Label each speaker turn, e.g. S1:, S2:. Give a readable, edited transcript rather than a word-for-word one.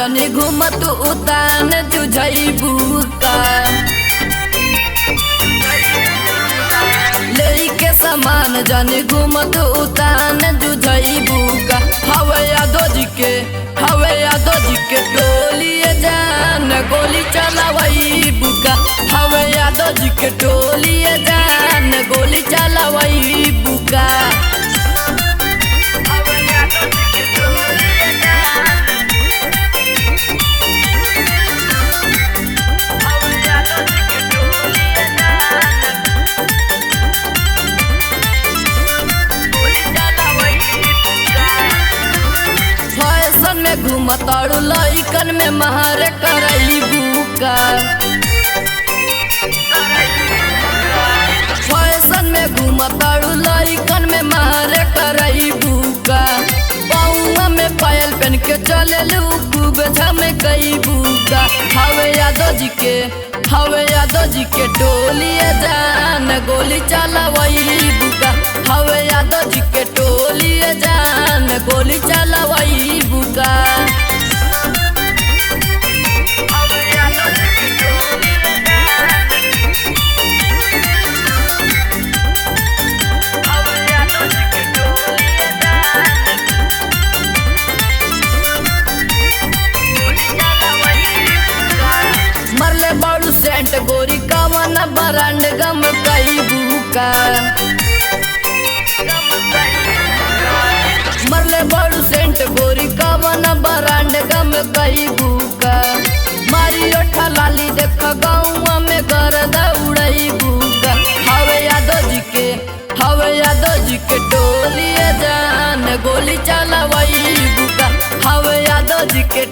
S1: जानी घूमत उतान जुझैबू का लेके सामान जानी घूमत उतान जुझैबू का हवे यादव जी के टोलिए जान गोली चलावैबू का हवे यादव जी के टोलिए जान गोली चलावैबू का घूमताड़ू लइकन में महर करैबू का फैशन में घूमताड़ू लइकन में महर करैबू का पौवा में पायल पहन के चलेलू खूब झमकैबू का हवे यादव जी के टोलिए जान गोली चलावैबू का हवे यादव जी के टोलिए जान गोली चलावैबू का मरले बाड़ू सेंट गोरी कावन बरांड गम कैबू का मरले बाड़ू सेंट गोरी कावन बरांड गम कैबू का मारी ओठा लाली देख गाँव में गर्दा उड़ैबू का हवे यादव जी के टोलिए जान गोली चलावैबू का हवे यादव जी के